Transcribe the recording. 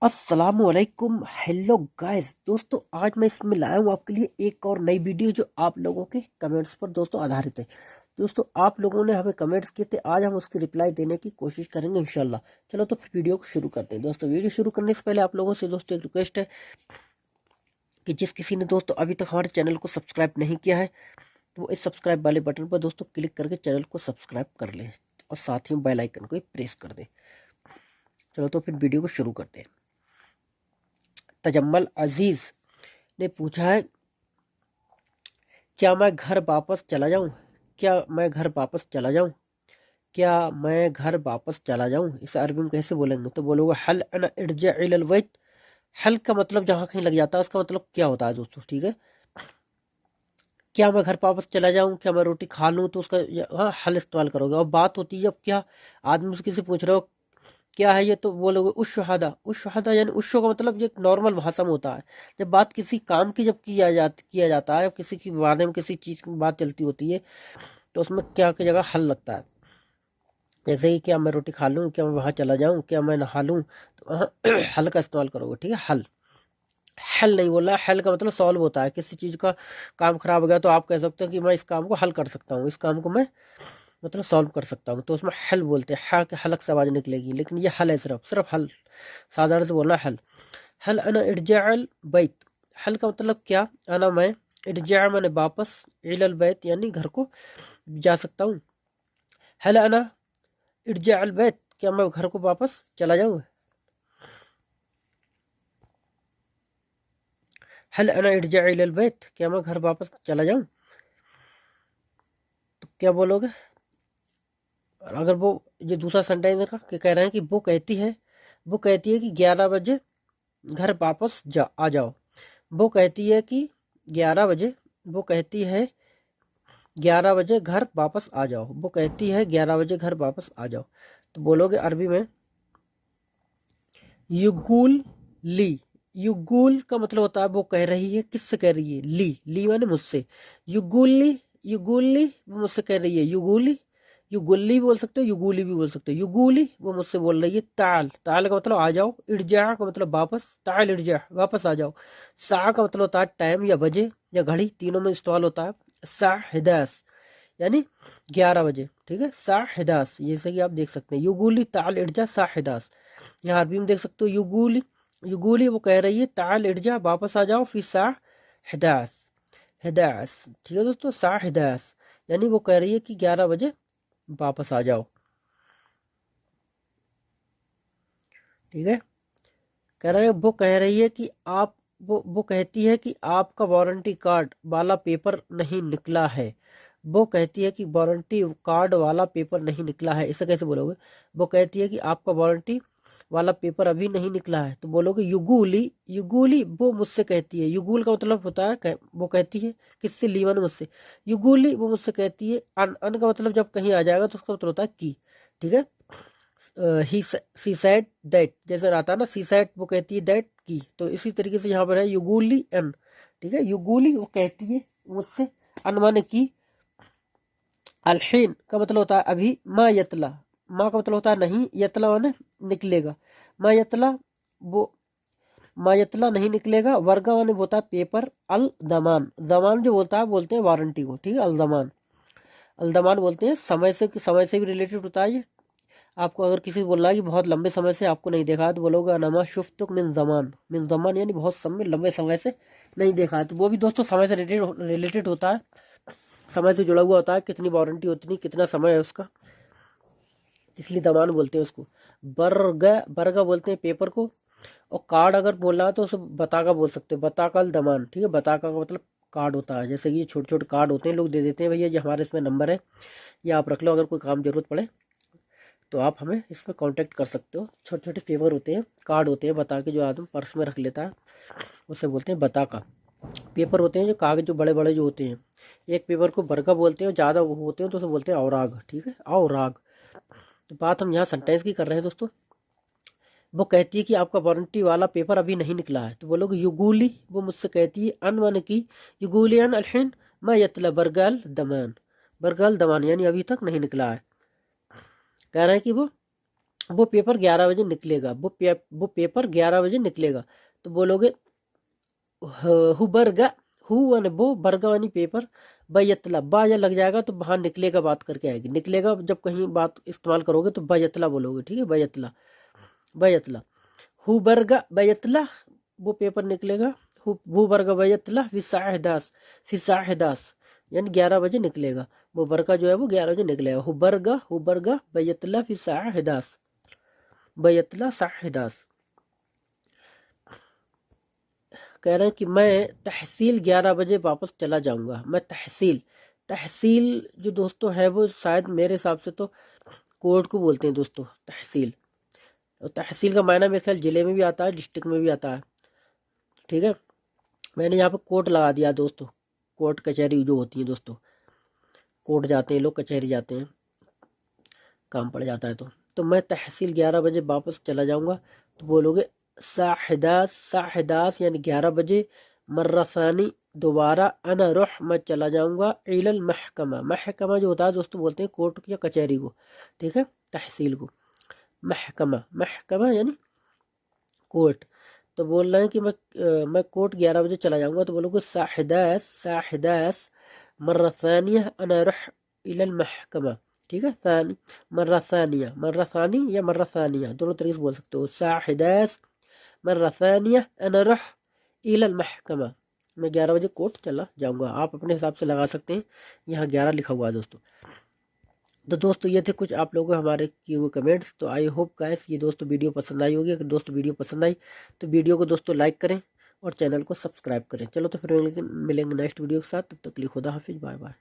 अस्सलामुअलैकुम। Hello guys, दोस्तों आज मैं इसमें लाया हूँ आपके लिए एक और नई वीडियो जो आप लोगों के कमेंट्स पर दोस्तों आधारित है। दोस्तों आप लोगों ने हमें कमेंट्स किए थे, आज हम उसकी रिप्लाई देने की कोशिश करेंगे इंशाल्लाह। चलो तो फिर वीडियो को शुरू करते हैं। दोस्तों वीडियो शुरू करने से पहले आप लोगों से दोस्तों एक रिक्वेस्ट है कि जिस किसी ने दोस्तों अभी तक हमारे चैनल को सब्सक्राइब नहीं किया है तो वो इस सब्सक्राइब वाले बटन पर दोस्तों क्लिक करके चैनल को सब्सक्राइब कर ले और साथ ही बेल आइकन को प्रेस कर दे। चलो तो फिर वीडियो को शुरू करते हैं। तजम्मल अजीज ने पूछा है, क्या मैं घर वापस चला जाऊं? क्या मैं घर वापस चला जाऊं? क्या मैं घर वापस चला जाऊं? इसे अरबी में कैसे बोलेंगे? तो बोलोगे हल अना इरजा इलल बैत। हल का मतलब जहां कहीं लग जाता है उसका मतलब क्या होता है दोस्तों, ठीक है। क्या मैं घर वापस चला जाऊं, क्या मैं रोटी खा लूं, तो उसका हाँ हल इस्तेमाल करोगे। और बात होती है अब क्या आदमी से किसी पूछ रहे हो क्या है ये, तो बोलोगे उस शहादा यानी उशो का मतलब ये नॉर्मल भाषा में होता है। जब बात किसी काम की जब किया जाता है, किसी के बारे में किसी चीज की बात चलती होती है तो उसमें क्या की जगह हल लगता है। जैसे कि क्या मैं रोटी खा लूं, क्या मैं वहां चला जाऊं, क्या मैं नहा लूं, तो वहाँ हल का इस्तेमाल करोगे, ठीक है। हल हल नहीं बोला, हल का मतलब सॉल्व होता है। किसी चीज का काम खराब हो गया तो आप कह सकते हो कि मैं इस काम को हल कर सकता हूँ, इस काम को मैं मतलब सॉल्व कर सकता हूँ, तो उसमें हल बोलते हैं। हा के हलक से आवाज निकलेगी, लेकिन ये हल है, सिर्फ सिर्फ हल। साधारण से बोलना हल। हल अना इरजाअल बैत। हल का मतलब क्या? अना मैं, इरजा मैंने वापस, इलल बैत यानी घर को जा सकता हूँ। हल अना इरजाअल बैत, क्या मैं घर को वापस चला जाऊँ? हल अना इरजा इलल बैत, क्या मैं घर वापस चला जाऊँ? तो क्या बोलोगे? और अगर वो ये दूसरा सेंटेंस का क्या कह रहे हैं कि वो कहती है कि 11 बजे घर वापस आ जाओ। वो कहती है कि 11 बजे, वो कहती है 11 बजे घर वापस आ जाओ। वो कहती है 11 बजे घर वापस आ जाओ। तो बोलोगे अरबी में युगुल ली। युगुल का मतलब होता है वो कह रही है, किससे कह रही है? ली माने मुझसे। युगुली, युगुली वो मुझसे कह रही है। युगुली, युगुली भी बोल सकते हो, युगुली भी बोल सकते हो। युगुली वो मुझसे बोल रही है। ताल, ताल का मतलब आ जाओ। इर्जा का मतलब वापस। ताल इर्जा वापस आ जाओ। सा का मतलब होता है टाइम या बजे या घड़ी, तीनों में इस्तेमाल होता है। सा हिदास यानी 11 बजे, ठीक है। सा हिदास जैसे कि आप देख सकते हैं युगुली ताल इर्जा सा हिदास। यहाँ अरबी में देख सकते हो युगुली, युगुली वो कह रही है ताल इर्जा वापस आ जाओ, फिर सा हिदास, हिदास, ठीक है दोस्तों। सा हिदास यानी वो कह रही है कि 11 बजे वापस आ जाओ, ठीक है। कह रहे हैं वो कह रही है कि आप, वो कहती है कि आपका वारंटी कार्ड वाला पेपर नहीं निकला है। वो कहती है कि वारंटी कार्ड वाला पेपर नहीं निकला है, इसे कैसे बोलोगे? वो कहती है कि आपका वारंटी वाला पेपर अभी नहीं निकला है, तो बोलोगे युगुली। युगुली वो मुझसे कहती है। युगुल का मतलब होता है वो कहती है किससे? लीवन मुझसे। युगुली वो मुझसे कहती है। अन का मतलब जब कहीं आ जाएगा तो उसका मतलब होता है की, ठीक है। ही सी सेड दैट, जैसे आता है ना सी सेड, वो कहती है दैट की, तो इसी तरीके से यहाँ पर है युगुली एन, ठीक है। युगुली वो कहती है मुझसे, अन माने की। अलहीन का मतलब होता है अभी। माँ यतला, माँ का मतलब होता है नहीं, यतला माने निकलेगा। माँ यतला वो, माँ यतला नहीं निकलेगा। वर्गा माने होता है पेपर। अल दमान, दमान जो बोलता है बोलते हैं वारंटी को, ठीक है। अल दमान, अल दमान बोलते हैं समय से भी रिलेटेड होता है ये। आपको अगर किसी को बोलना है कि बहुत लंबे समय से आपको नहीं देखा है, तो बोलोगे अनमा शुफ्तुक मिन जमान यानी बहुत समय, लंबे समय से नहीं देखा है। तो वो भी दोस्तों समय से रिलेटेड होता है, समय से जुड़ा हुआ होता है। कितनी वारंटी, उतनी कितना समय है उसका, इसलिए दमान बोलते हैं उसको। बरगा बोलते हैं पेपर को। और कार्ड अगर बोलना है तो उसे बताका बोल सकते हो, बताकल दमान, ठीक है। बताका का मतलब कार्ड होता है। जैसे कि ये छोटे छोटे कार्ड होते हैं, लोग दे देते हैं भैया ये हमारे इसमें नंबर है, ये आप रख लो, अगर कोई काम जरूरत पड़े तो आप हमें इसमें कांटेक्ट कर सकते हो। छोटे छोटे पेपर होते हैं, कार्ड होते हैं, बता के जो आदमी पर्स में रख लेता है उसे बोलते हैं बता का। पेपर होते हैं जो कागज जो बड़े बड़े जो होते हैं, एक पेपर को बरका बोलते हैं, ज़्यादा वो होते हैं तो उसे बोलते हैं औराग, ठीक है। औराग। तो बात हम यहाँ सेंटेंस की कर रहे हैं दोस्तों। वो कहती है कि आपका वारंटी वाला पेपर अभी नहीं निकला है, तो बोलोगे युगूली वो मुझसे कहती है। अन वन की, युगूली अन अलहिन मैं यतला बरगाल दमान, बरगाल दमान यानी अभी तक नहीं निकला है। कह रहा है कि वो वो पेपर 11 बजे निकलेगा, वो पेपर 11 बजे निकलेगा। तो बोलोगे हुबरगा, हु वन वो, बरगा वानी पेपर, बैतला बा या लग जाएगा तो वहां निकलेगा बात करके आएगी। निकलेगा जब कहीं बात इस्तेमाल करोगे तो बैतला बोलोगे, ठीक है, बैतला बैतला। हुबरगा बैतला वो पेपर निकलेगा, हु बरगा बैतला फिसाहदास, फिसाहदास यानी 11 बजे निकलेगा। वो बरका जो है वो 11 बजे निकलेगा। हुबरगा बैतला फिसाहदास, बैतला साहदास। कह रहे हैं कि मैं तहसील 11 बजे वापस चला जाऊंगा। मैं तहसील, तहसील जो दोस्तों है वो शायद मेरे हिसाब से तो कोर्ट को बोलते हैं दोस्तों, तहसील। और तहसील का मायना मेरे ख्याल जिले में भी आता है, डिस्ट्रिक्ट में भी आता है, ठीक है। मैंने यहाँ पे कोर्ट लगा दिया दोस्तों, कोर्ट कचहरी जो होती है दोस्तों, कोर्ट जाते हैं लोग, कचहरी जाते हैं, काम पड़ जाता है। तो मैं तहसील 11 बजे वापस चला जाऊंगा। तो बोलोगे साहिदास, साहिदास यानी 11 बजे, मर्रसानी दोबारा, अना रुह मैं चला जाऊंगा, इलल महकमा, महकमा जो होता है दोस्तों बोलते हैं कोर्ट या कचहरी को, ठीक है, तहसील को। महकमा, महकमा यानी कोर्ट। तो बोल रहे हैं कि मैं कोर्ट 11 बजे चला जाऊंगा। तो बोलोगे साहिदास, साहिदास मर्रसानिया, अना रुह इलल महकमा, ठीक है। सानी, मर्रा सानिया, मर्रा सानी या मर्रा सानिया दोनों तरीके से बोल सकते हो। साहिदास मर्रा सानिया अना रुह इलल महकमा, मैं 11 बजे कोर्ट चला जाऊंगा। आप अपने हिसाब से लगा सकते हैं, यहाँ 11 लिखा हुआ है दोस्तों। तो दोस्तों ये थे कुछ आप लोगों के हमारे किए हुए कमेंट्स। तो आई होप गाइस ये दोस्तों वीडियो पसंद आई होगी। अगर दोस्तों वीडियो पसंद आई तो वीडियो को दोस्तों लाइक करें और चैनल को सब्सक्राइब करें। चलो तो फिर मिलेंगे नेक्स्ट वीडियो के साथ, तब तक के लिए खुदा हाफिज, बाय बाय।